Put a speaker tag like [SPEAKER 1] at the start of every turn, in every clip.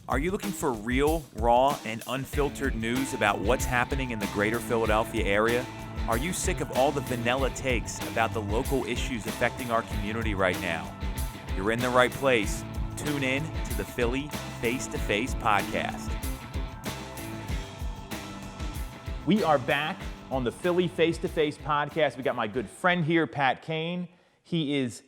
[SPEAKER 1] Are you looking for real, raw, and unfiltered news about what's happening in the greater Philadelphia area? Are you sick of all the vanilla takes about the local issues affecting our community right now? You're in the right place. Tune in to the Philly Face to Face podcast. We are back on the Philly Face to Face podcast. We got my good friend here, Pat Kane. He is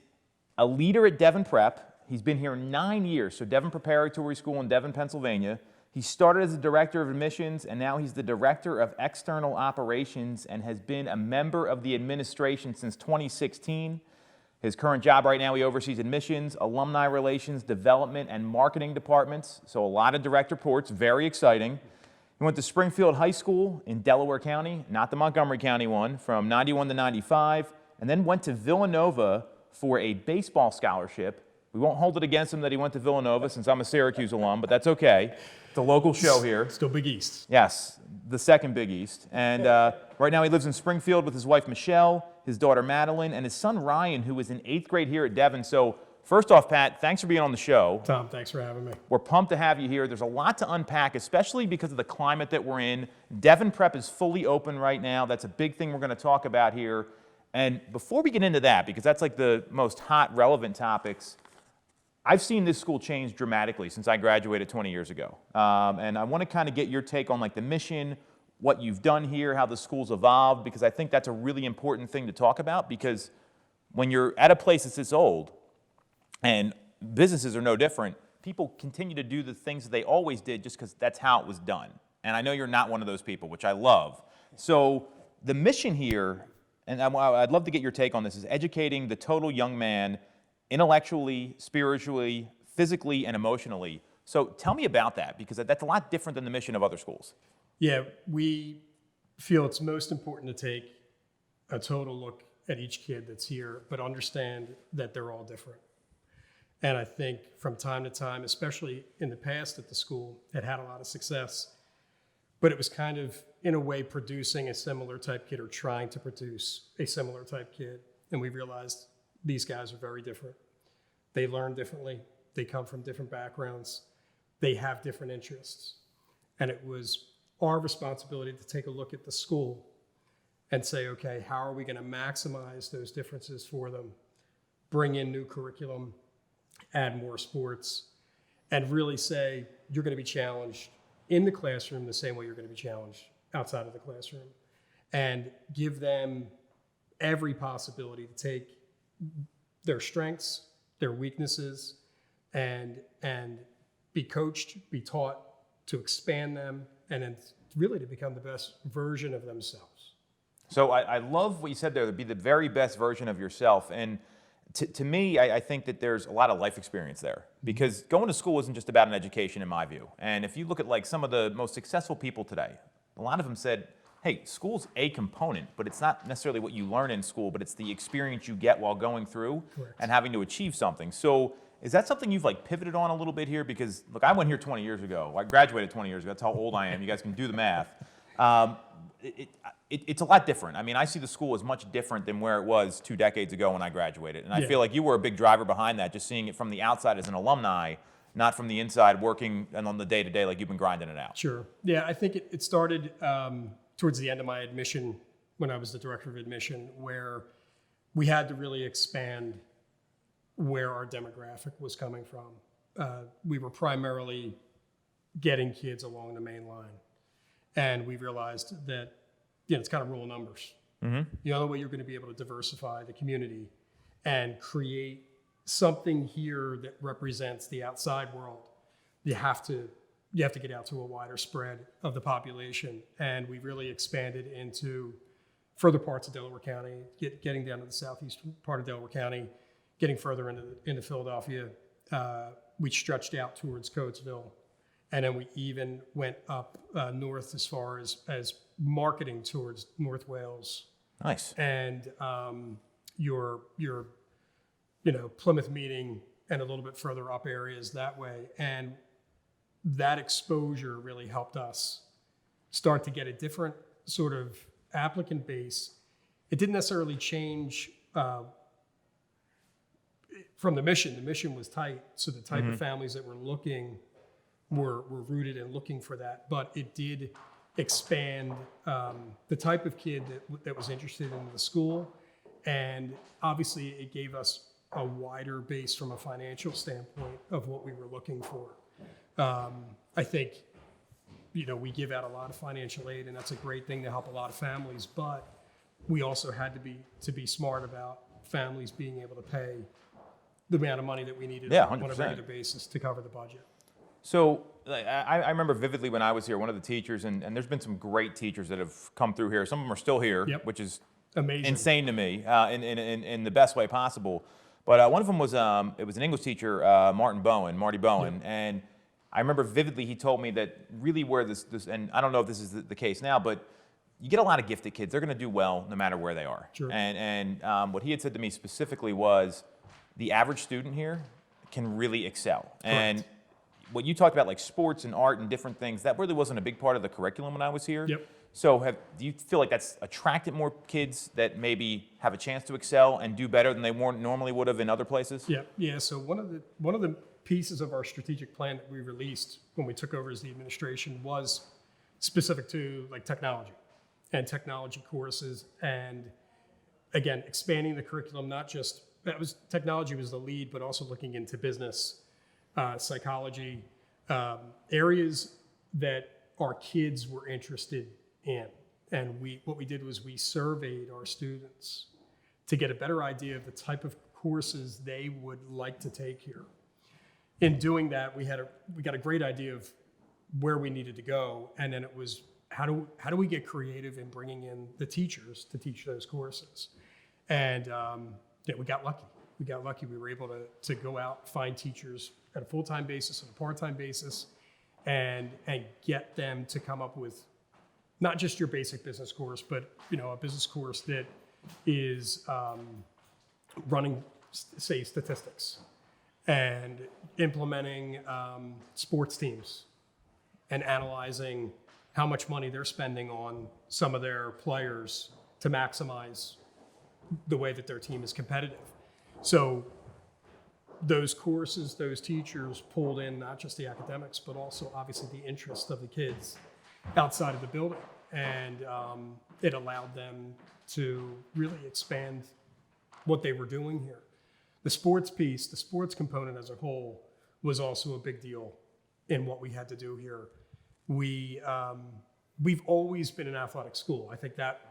[SPEAKER 1] a leader at Devon Prep. He's been here 9 years, so Devon Preparatory School in Devon, Pennsylvania. He started as the director of admissions, and now he's the director of external operations and has been a member of the administration since 2016. His current job right now, he oversees admissions, alumni relations, development, and marketing departments. So a lot of direct reports, very exciting. He went to Springfield High School in Delaware County, not the Montgomery County one, from 91 to 95, and then went to Villanova for a baseball scholarship. We won't hold it against him that he went to Villanova since I'm a Syracuse alum, but that's okay. It's a local show here.
[SPEAKER 2] Still Big East.
[SPEAKER 1] Yes, the second Big East. And right now he lives in Springfield with his wife Michelle, his daughter Madeline, and his son Ryan, who is in 8th grade here at Devon. So first off, Pat, thanks for being on the show.
[SPEAKER 2] Tom, thanks for having me.
[SPEAKER 1] We're pumped to have you here. There's a lot to unpack, especially because of the climate that we're in. Devon Prep is fully open right now. That's a big thing we're going to talk about here. And before we get into that, because that's like the most hot, relevant topics, I've seen this school change dramatically since I graduated 20 years ago. And I want to kind of get your take on like the mission, what you've done here, how the school's evolved, because I think that's a really important thing to talk about, because when you're at a place that's this old, and businesses are no different, people continue to do the things that they always did just because that's how it was done. And I know you're not one of those people, which I love. So the mission here, and I'd love to get your take on this, is educating the total young man intellectually, spiritually, physically, and emotionally. So tell me about that, because that's a lot different than the mission of other schools.
[SPEAKER 2] Yeah, we feel it's most important to take a total look at each kid that's here, but understand that they're all different. And I think from time to time, especially in the past at the school, it had a lot of success, but it was kind of, in a way, producing a similar type kid or trying to produce a similar type kid. And we realized these guys are very different. They learn differently. They come from different backgrounds. They have different interests. And it was our responsibility to take a look at the school and say, okay, how are we going to maximize those differences for them, bring in new curriculum, add more sports, and really say, you're going to be challenged in the classroom the same way you're going to be challenged outside of the classroom, and give them every possibility to take their strengths, their weaknesses, and be coached, be taught to expand them, and then really to become the best version of themselves.
[SPEAKER 1] So I love what you said there, to be the very best version of yourself. And to me, I think that there's a lot of life experience there, because going to school isn't just about an education in my view. And if you look at like some of the most successful people today, a lot of them said, hey, school's a component, but it's not necessarily what you learn in school, but it's the experience you get while going through. Correct. And having to achieve something. So is that something you've like pivoted on a little bit here? Because look, I went here 20 years ago. I graduated 20 years ago. That's how old I am. You guys can do the math. It's a lot different. I mean, I see the school as much different than where it was 2 decades ago when I graduated. And I feel like you were a big driver behind that, just seeing it from the outside as an alumni, not from the inside working and on the day-to-day like you've been grinding it out.
[SPEAKER 2] Sure. Yeah, I think it started towards the end of my admission, when I was the director of admission, where we had to really expand where our demographic was coming from. We were primarily getting kids along the main line. And we realized that, it's kind of rule of numbers. Mm-hmm. The only way you're going to be able to diversify the community and create something here that represents the outside world, you have to get out to a wider spread of the population. And we really expanded into further parts of Delaware County, getting down to the southeast part of Delaware County, getting further into Philadelphia. We stretched out towards Coatesville. And then we even went up north as far as marketing towards North Wales.
[SPEAKER 1] Nice.
[SPEAKER 2] And your Plymouth Meeting and a little bit further up areas that way. And that exposure really helped us start to get a different sort of applicant base. It didn't necessarily change from the mission. The mission was tight. So the type of families that were looking were rooted in looking for that, but it did expand the type of kid that was interested in the school. And obviously it gave us a wider base from a financial standpoint of what we were looking for. I think, we give out a lot of financial aid, and that's a great thing to help a lot of families, but we also had to be smart about families being able to pay the amount of money that we needed on a regular basis to cover the budget.
[SPEAKER 1] So I remember vividly when I was here, one of the teachers, and there's been some great teachers that have come through here. Some of them are still here, which is
[SPEAKER 2] amazing,
[SPEAKER 1] insane to me in the best way possible. But one of them was, it was an English teacher, Marty Bowen. And I remember vividly he told me that really where this and I don't know if this is the case now, but you get a lot of gifted kids. They're going to do well no matter where they are.
[SPEAKER 2] Sure.
[SPEAKER 1] And what he had said to me specifically was the average student here can really excel. Correct. And what you talked about, like sports and art and different things, that really wasn't a big part of the curriculum when I was here.
[SPEAKER 2] Yep.
[SPEAKER 1] So do you feel like that's attracted more kids that maybe have a chance to excel and do better than they normally would have in other places?
[SPEAKER 2] Yeah. So one of the pieces of our strategic plan that we released when we took over as the administration was specific to like technology and technology courses, and again expanding the curriculum. Not just technology was the lead, but also looking into business, psychology, areas that our kids were interested in. And what we did was we surveyed our students to get a better idea of the type of courses they would like to take here. In doing that, we got a great idea of where we needed to go, and then it was how do we get creative in bringing in the teachers to teach those courses. And we got lucky. We were able to go out, find teachers at a full-time basis and a part-time basis, and get them to come up with not just your basic business course, but a business course that is running, say, statistics and implementing sports teams and analyzing how much money they're spending on some of their players to maximize the way that their team is competitive. So those courses, those teachers pulled in not just the academics, but also obviously the interest of the kids outside of the building. And it allowed them to really expand what they were doing here. The sports piece, the sports component as a whole, was also a big deal in what we had to do here. We've always been an athletic school. I think that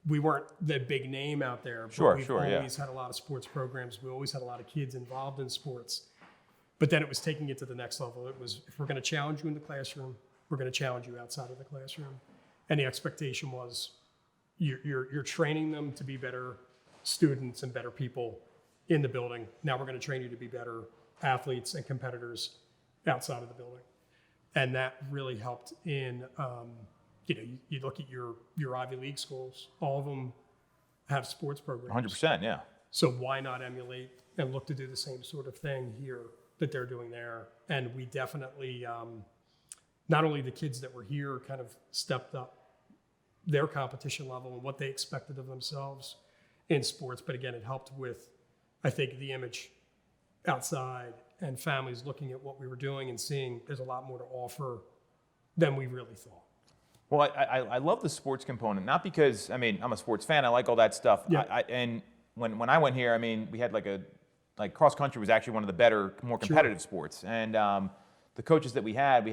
[SPEAKER 2] we weren't the big name out there, but we've always had a lot of sports programs. We always had a lot of kids involved in sports. But then it was taking it to the next level. It was, if we're going to challenge you in the classroom, we're going to challenge you outside of the classroom. And the expectation was you're training them to be better students and better people in the building. Now we're going to train you to be better athletes and competitors outside of the building. And that really helped in, you look at your Ivy League schools, all of them have sports programs.
[SPEAKER 1] 100%, yeah.
[SPEAKER 2] So why not emulate and look to do the same sort of thing here that they're doing there? And we definitely, not only the kids that were here kind of stepped up their competition level and what they expected of themselves in sports, but again, it helped with, I think, the image outside and families looking at what we were doing and seeing there's a lot more to offer than we really thought.
[SPEAKER 1] Well, I love the sports component, not because, I'm a sports fan, I like all that stuff.
[SPEAKER 2] Yeah.
[SPEAKER 1] And when I went here, we had like cross country was actually one of the better, more competitive sports. And the coaches that we had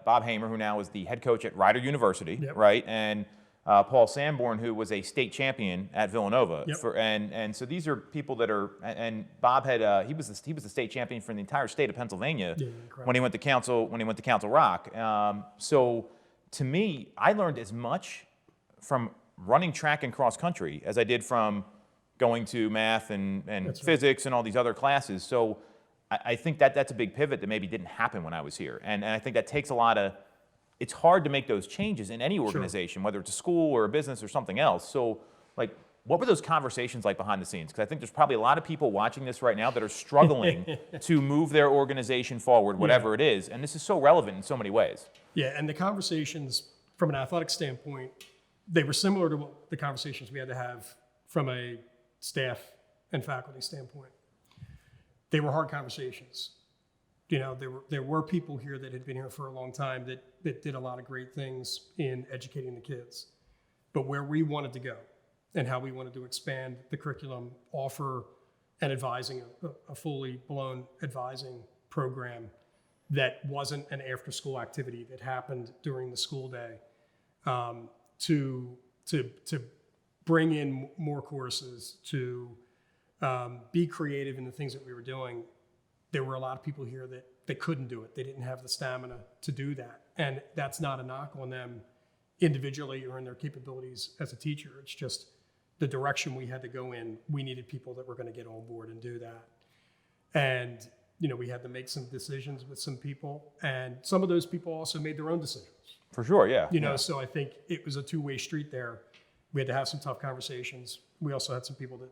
[SPEAKER 1] Bob Hamer, who now is the head coach at Rider University, right? And Paul Sanborn, who was a state champion at Villanova.
[SPEAKER 2] Yep.
[SPEAKER 1] And so these are people that are, and Bob had, he was the state champion for the entire state of Pennsylvania when he went to Council Rock. So to me, I learned as much from running track and cross country as I did from going to math and physics and all these other classes. So I think that's a big pivot that maybe didn't happen when I was here. And I think that takes a lot of, it's hard to make those changes in any organization, whether it's a school or a business or something else. So what were those conversations like behind the scenes? Because I think there's probably a lot of people watching this right now that are struggling to move their organization forward, whatever it is. And this is so relevant in so many ways.
[SPEAKER 2] Yeah, and the conversations from an athletic standpoint, they were similar to the conversations we had to have from a staff and faculty standpoint. They were hard conversations. There were people here that had been here for a long time that did a lot of great things in educating the kids. But where we wanted to go and how we wanted to expand the curriculum, offer an advising, a fully blown advising program that wasn't an after-school activity that happened during the school day, to bring in more courses, to be creative in the things that we were doing. There were a lot of people here that couldn't do it. They didn't have the stamina to do that. And that's not a knock on them individually or in their capabilities as a teacher. It's just the direction we had to go in. We needed people that were going to get on board and do that. And, we had to make some decisions with some people. And some of those people also made their own decisions.
[SPEAKER 1] For sure, yeah.
[SPEAKER 2] So I think it was a two-way street there. We had to have some tough conversations. We also had some people that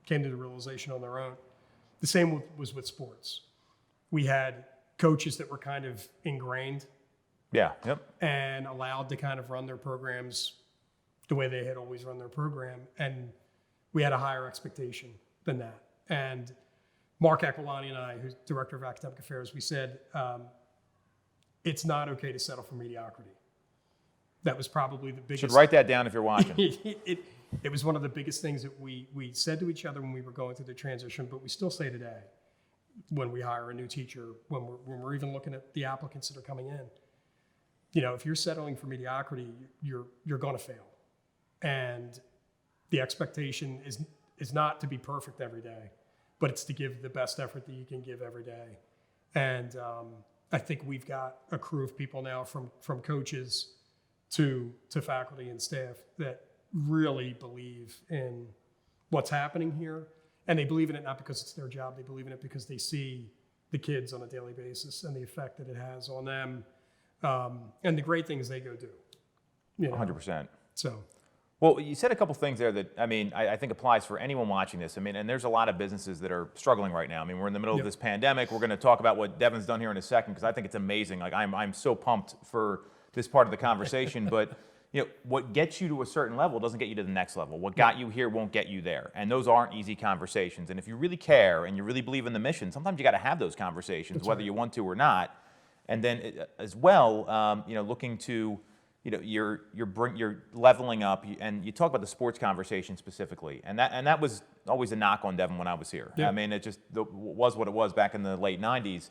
[SPEAKER 2] came to the realization on their own. The same was with sports. We had coaches that were kind of ingrained.
[SPEAKER 1] Yeah, yep.
[SPEAKER 2] And allowed to kind of run their programs the way they had always run their program. And we had a higher expectation than that. And Mark Aquilani and I, who's Director of Academic Affairs, we said, it's not okay to settle for mediocrity. That was probably the biggest.
[SPEAKER 1] Should write that down if you're watching.
[SPEAKER 2] It was one of the biggest things that we said to each other when we were going through the transition, but we still say today when we hire a new teacher, when we're even looking at the applicants that are coming in. If you're settling for mediocrity, you're going to fail. And the expectation is not to be perfect every day, but it's to give the best effort that you can give every day. And I think we've got a crew of people now from coaches to faculty and staff that really believe in what's happening here. And they believe in it not because it's their job, they believe in it because they see the kids on a daily basis and the effect that it has on them. And the great things they go do.
[SPEAKER 1] 100%.
[SPEAKER 2] So.
[SPEAKER 1] Well, you said a couple things there that, I think applies for anyone watching this. And there's a lot of businesses that are struggling right now. We're in the middle of this pandemic. We're going to talk about what Devon's done here in a second because I think it's amazing. Like, I'm so pumped for this part of the conversation. But, what gets you to a certain level doesn't get you to the next level. What got you here won't get you there. And those aren't easy conversations. And if you really care and you really believe in the mission, sometimes you got to have those conversations, whether you want to or not. And then as well, looking to, you're leveling up, and you talk about the sports conversation specifically, and that was always a knock on Devon when I was here.
[SPEAKER 2] Yeah.
[SPEAKER 1] It just was what it was back in the late '90s.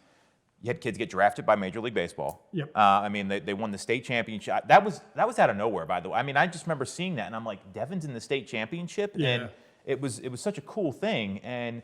[SPEAKER 1] You had kids get drafted by Major League Baseball.
[SPEAKER 2] Yep.
[SPEAKER 1] They won the state championship. That was out of nowhere, by the way. I just remember seeing that, and I'm like, Devon's in the state championship, and it was such a cool thing, and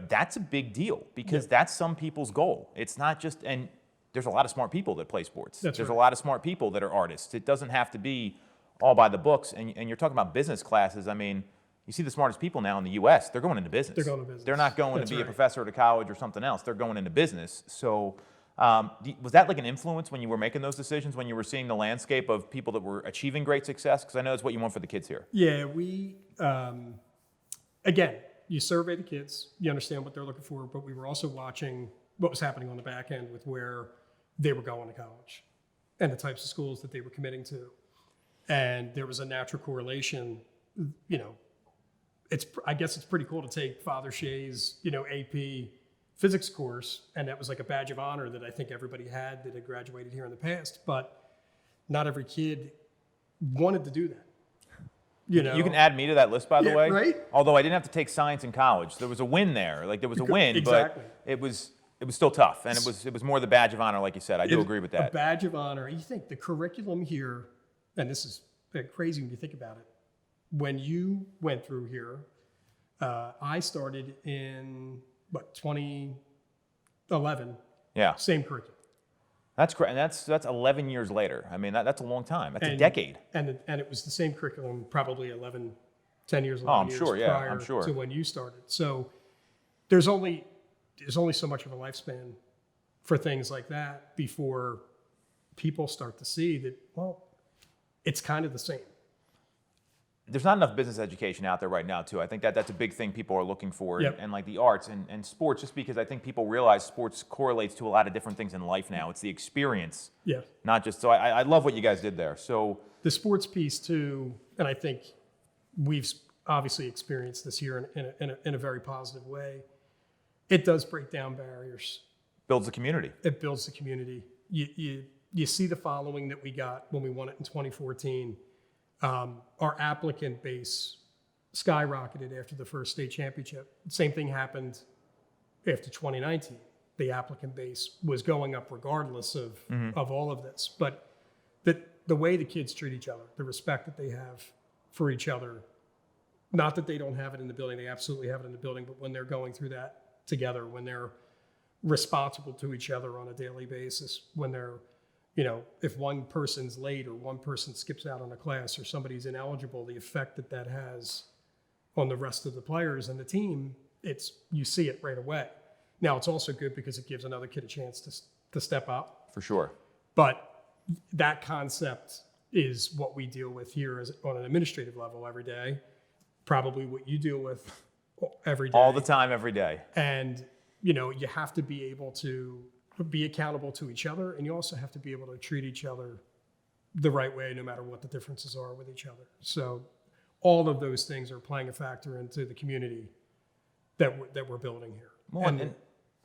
[SPEAKER 1] that's a big deal because that's some people's goal. It's not just and. There's a lot of smart people that play sports. There's a lot of smart people that are artists. It doesn't have to be all by the books. And you're talking about business classes. You see the smartest people now in the U.S., they're going into business.
[SPEAKER 2] They're going to business.
[SPEAKER 1] They're not going to be a professor at a college or something else. They're going into business. So was that like an influence when you were making those decisions, when you were seeing the landscape of people that were achieving great success? Because I know that's what you want for the kids here.
[SPEAKER 2] Yeah, we, again, you survey the kids, you understand what they're looking for, but we were also watching what was happening on the back end with where they were going to college and the types of schools that they were committing to. And there was a natural correlation. I guess it's pretty cool to take Father Shea's, AP physics course, and that was like a badge of honor that I think everybody had that had graduated here in the past, but not every kid wanted to do that. You
[SPEAKER 1] can add me to that list, by the way.
[SPEAKER 2] Right?
[SPEAKER 1] Although I didn't have to take science in college. There was a win there. Like, there was a win,
[SPEAKER 2] exactly.
[SPEAKER 1] But it was still tough, and it was more the badge of honor, like you said. I do agree with that.
[SPEAKER 2] A badge of honor. You think the curriculum here, and this is crazy when you think about it. When you went through here, I started in 2011.
[SPEAKER 1] Yeah.
[SPEAKER 2] Same curriculum.
[SPEAKER 1] That's great, and that's 11 years later. That's a long time. That's a decade.
[SPEAKER 2] And it was the same curriculum, probably 10 years
[SPEAKER 1] I'm sure,
[SPEAKER 2] prior to when you started. So there's only so much of a lifespan for things like that before people start to see that, well, it's kind of the same.
[SPEAKER 1] There's not enough business education out there right now, too. I think that's a big thing people are looking for, and like the arts and sports, just because I think people realize sports correlates to a lot of different things in life now. It's the experience, not just, so I love what you guys did there. So
[SPEAKER 2] the sports piece, too, and I think we've obviously experienced this here in a very positive way. It does break down barriers
[SPEAKER 1] Builds the community.
[SPEAKER 2] It builds the community. You see the following that we got when we won it in 2014. Our applicant base skyrocketed after the first state championship. Same thing happened after 2019. The applicant base was going up regardless of all of this. But the way the kids treat each other, the respect that they have for each other, not that they don't have it in the building, they absolutely have it in the building, but when they're going through that together, when they're responsible to each other on a daily basis, when they're, if one person's late or one person skips out on a class or somebody's ineligible, the effect that that has on the rest of the players and the team, you see it right away. Now, it's also good because it gives another kid a chance to step up.
[SPEAKER 1] For sure.
[SPEAKER 2] But that concept is what we deal with here on an administrative level every day, probably what you deal with every day.
[SPEAKER 1] All the time, every day.
[SPEAKER 2] And, you have to be able to be accountable to each other, and you also have to be able to treat each other the right way, no matter what the differences are with each other. So all of those things are playing a factor into the community that we're building here.
[SPEAKER 1] Well, and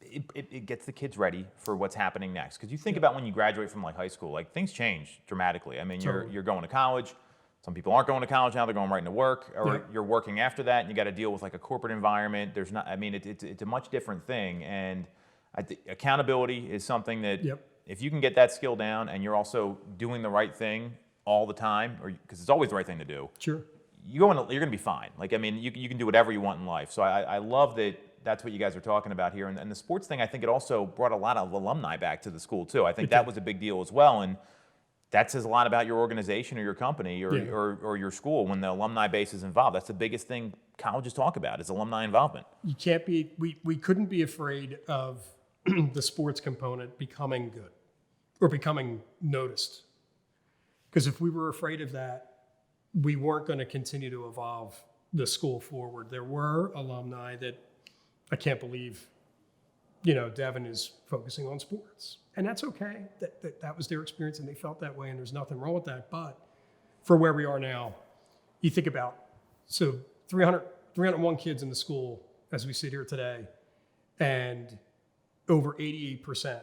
[SPEAKER 1] it gets the kids ready for what's happening next. Because you think about when you graduate from high school, things change dramatically. I mean, you're going to college. Some people aren't going to college now; they're going right into work, or you're working after that, and you got to deal with a corporate environment. There's not. I mean, it's a mumuch different thing, and accountability is something that if you can get that skill down, and you're also doing the right thing all the time, or because it's always the right thing to do.
[SPEAKER 2] Sure.
[SPEAKER 1] You're going to be fine. You can do whatever you want in life. So I love that. That's what you guys are talking about here, and the sports thing. I think it also brought a lot of alumni back to the school too. I think that was a big deal as well, and that says a lot about your organization or your company or your school when the alumni base is involved. That's the biggest thing colleges talk about is alumni involvement.
[SPEAKER 2] You can't be. We couldn't be afraid of the sports component becoming good or becoming noticed, because if we were afraid of that, we weren't going to continue to evolve the school forward. There were alumni that I can't believe, Devon is focusing on sports. And that's okay. That was their experience and they felt that way, and there's nothing wrong with that. But for where we are now, you think about, 301 kids in the school as we sit here today, and over 88%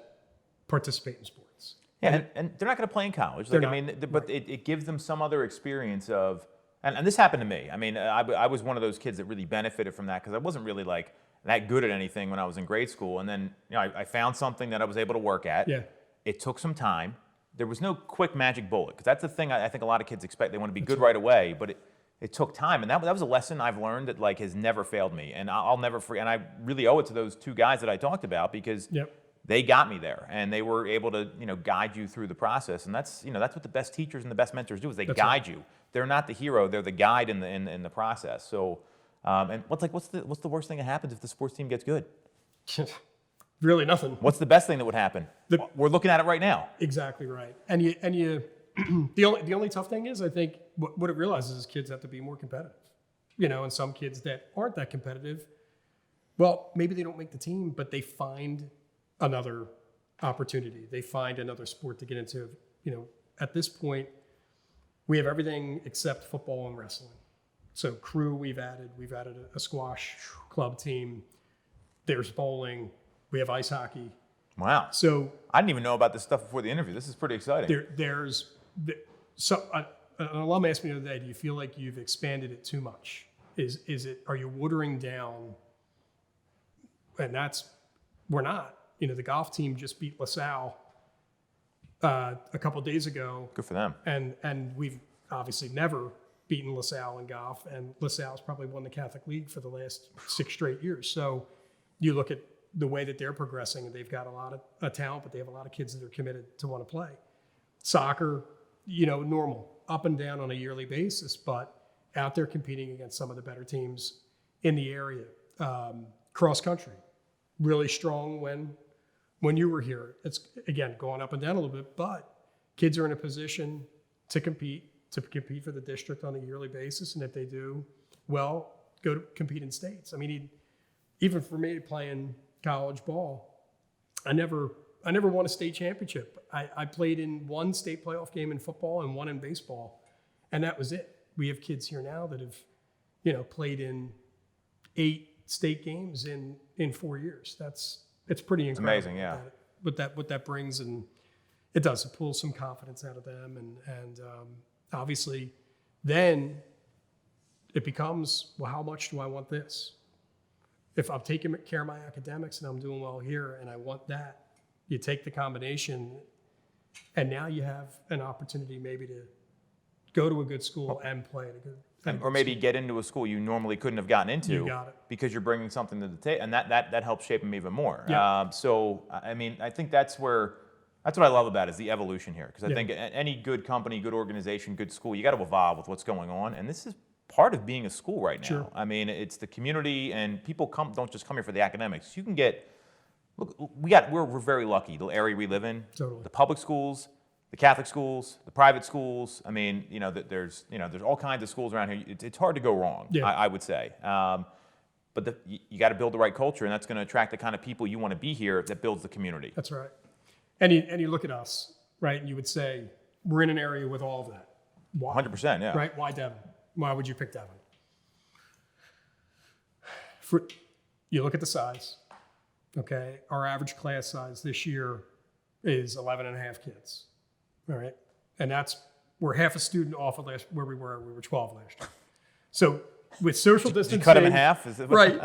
[SPEAKER 2] participate in sports.
[SPEAKER 1] Yeah, and they're not going to play in college. But it gives them some other experience of, and this happened to me. I mean, I was one of those kids that really benefited from that because I wasn't really that good at anything when I was in grade school. And then I found something that I was able to work at.
[SPEAKER 2] Yeah.
[SPEAKER 1] It took some time. There was no quick magic bullet because that's the thing I think a lot of kids expect. They want to be good right away, but it took time. And that was a lesson I've learned that has never failed me. And I'll never forget. And I really owe it to those two guys that I talked about because they got me there and they were able to guide you through the process. And that's what the best teachers and the best mentors do is they guide you. They're not the hero. They're the guide in the process. So. And what's the worst thing that happens if the sports team gets good?
[SPEAKER 2] Really nothing.
[SPEAKER 1] What's the best thing that would happen? We're looking at it right now.
[SPEAKER 2] Exactly right. And you the only tough thing is I think what it realizes is kids have to be more competitive. And some kids that aren't that competitive, well, maybe they don't make the team, but they find another opportunity. They find another sport to get into. At this point, we have everything except football and wrestling. So crew, we've added a squash club team. There's bowling. We have ice hockey.
[SPEAKER 1] Wow.
[SPEAKER 2] So
[SPEAKER 1] I didn't even know about this stuff before the interview. This is pretty exciting.
[SPEAKER 2] An alum asked me the other day, do you feel like you've expanded it too much? Are you watering down? And we're not. The golf team just beat LaSalle a couple days ago.
[SPEAKER 1] Good for them.
[SPEAKER 2] And we've obviously never beaten LaSalle in golf, and LaSalle's probably won the Catholic League for the last 6 straight years. So you look at the way that they're progressing, and they've got a lot of talent, but they have a lot of kids that are committed to want to play. Soccer, normal, up and down on a yearly basis, but out there competing against some of the better teams in the area. Cross country, really strong when you were here. It's, again, going up and down a little bit, but kids are in a position to compete for the district on a yearly basis. And if they do well, go to compete in states. I mean, even for me playing college ball, I never won a state championship. I played in one state playoff game in football and one in baseball, and that was it. We have kids here now that have, played in 8 state games in 4 years. It's pretty incredible.
[SPEAKER 1] amazing, yeah.
[SPEAKER 2] What that brings, and it does. It pulls some confidence out of them, and obviously, then it becomes, well, how much do I want this? If I'm taking care of my academics and I'm doing well here, and I want that, you take the combination, and now you have an opportunity maybe to go to a good school and play at a good.
[SPEAKER 1] Or maybe get into a school you normally couldn't have gotten into.
[SPEAKER 2] You got it.
[SPEAKER 1] Because you're bringing something to the table, and that helps shape them even more.
[SPEAKER 2] Yeah.
[SPEAKER 1] So, I mean, I think that's what I love about it, is the evolution here. Because I
[SPEAKER 2] Yeah.
[SPEAKER 1] think any good company, good organization, good school, you got to evolve with what's going on. And this is part of being a school right now.
[SPEAKER 2] Sure.
[SPEAKER 1] I mean, it's the community, and people don't just come here for the academics. You can get, look, we're very lucky, the area we live in.
[SPEAKER 2] Totally.
[SPEAKER 1] The public schools, the Catholic schools, the private schools. I mean, there's all kinds of schools around here. It's hard to go wrong,
[SPEAKER 2] Yeah.
[SPEAKER 1] I would say. But you got to build the right culture, and that's going to attract the kind of people you want to be here that builds the community.
[SPEAKER 2] That's right. And you look at us, right, and you would say, we're in an area with all of that. Why?
[SPEAKER 1] 100%, yeah.
[SPEAKER 2] Right? Why Devon? Why would you pick Devon? You look at the size, okay? Our average class size this year is 11 and a half kids, all right? And we're half a student off of where we were 12 last year. So with social distancing.
[SPEAKER 1] Did you cut them in half? Is it
[SPEAKER 2] Right.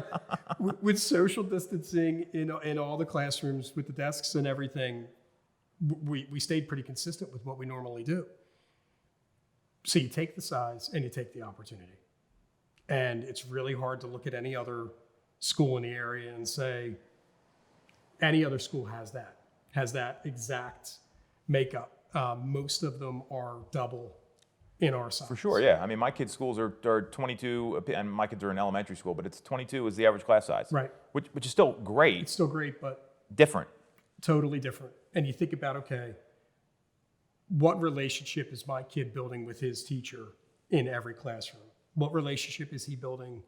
[SPEAKER 2] With social distancing in all the classrooms, with the desks and everything, we stayed pretty consistent with what we normally do. So you take the size and you take the opportunity. And it's really hard to look at any other school in the area and say, any other school has that exact makeup. Most of them are double in our size.
[SPEAKER 1] For sure, yeah. I mean, my kids' schools are 22, and my kids are in elementary school, but it's 22 is the average class size.
[SPEAKER 2] Right.
[SPEAKER 1] Which is still great.
[SPEAKER 2] It's still great, but
[SPEAKER 1] Different.
[SPEAKER 2] totally different. And you think about, okay, what relationship is my kid building with his teacher in every classroom? What relationship is he building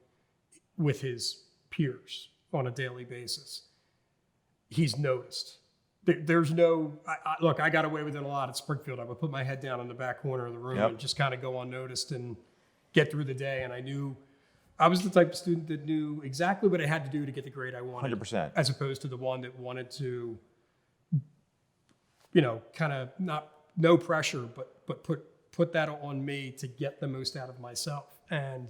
[SPEAKER 2] with his peers on a daily basis? He's noticed. There's no, look, I got away with it a lot at Springfield. I would put my head down in the back corner of the room and just kind of go unnoticed and get through the day. And I was the type of student that knew exactly what I had to do to get the grade I wanted.
[SPEAKER 1] 100%.
[SPEAKER 2] As opposed to the one that wanted to, kind of no pressure, but put that on me to get the most out of myself. And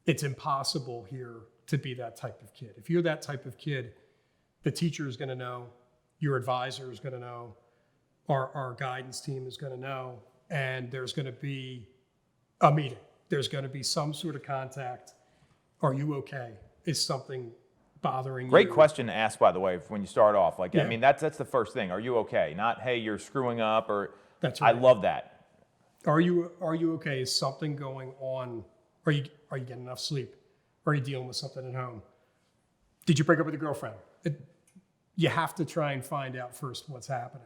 [SPEAKER 2] it's impossible here to be that type of kid. If you're that type of kid, the teacher is going to know, your advisor is going to know, our guidance team is going to know, and there's going to be a meeting. There's going to be some sort of contact. Are you okay? Is something bothering you?
[SPEAKER 1] Great question to ask, by the way, when you start off. Like,
[SPEAKER 2] Yeah.
[SPEAKER 1] I mean, that's the first thing. Are you okay? Not, hey, you're screwing up, or
[SPEAKER 2] That's
[SPEAKER 1] I
[SPEAKER 2] right.
[SPEAKER 1] love that.
[SPEAKER 2] Are you okay? Is something going on? Are you getting enough sleep? Are you dealing with something at home? Did you break up with your girlfriend? You have to try and find out first what's happening.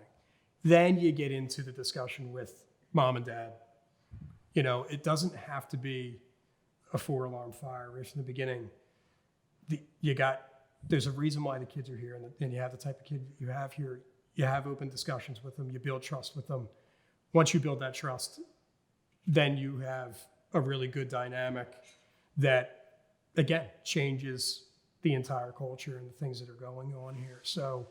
[SPEAKER 2] Then you get into the discussion with mom and dad. It doesn't have to be a 4-alarm fire right from the beginning. There's a reason why the kids are here, and you have the type of kid that you have here. You have open discussions with them. You build trust with them. Once you build that trust, then you have a really good dynamic that, again, changes the entire culture and the things that are going on here. So,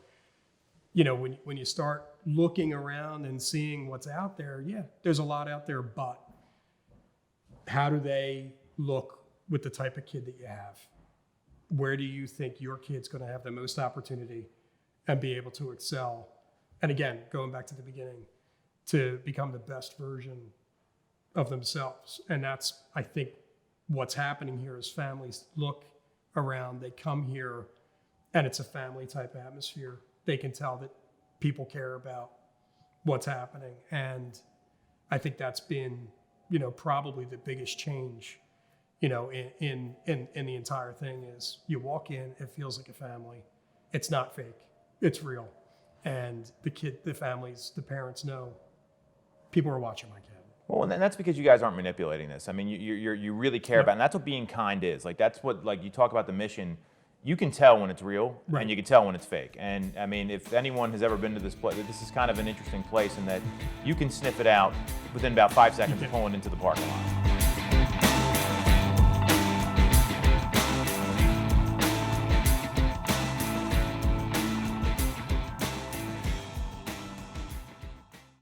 [SPEAKER 2] when you start looking around and seeing what's out there, yeah, there's a lot out there, but how do they look with the type of kid that you have? Where do you think your kid's going to have the most opportunity and be able to excel? And again, going back to the beginning, to become the best version of themselves. And that's, I think, what's happening here is families look around, they come here, and it's a family type atmosphere. They can tell that people care about what's happening. And I think that's been, probably the biggest change, in the entire thing is you walk in, it feels like a family. It's not fake, it's real. And the families, the parents know people are watching my kid.
[SPEAKER 1] Well, and that's because you guys aren't manipulating this. I mean, you really care about, and that's what being kind is. Like, that's what, like, you talk about the mission. You can tell when it's real,
[SPEAKER 2] Right.
[SPEAKER 1] and you can tell when it's fake. And I mean, if anyone has ever been to this place, this is kind of an interesting place in that you can sniff it out within about 5 seconds of pulling into the parking lot.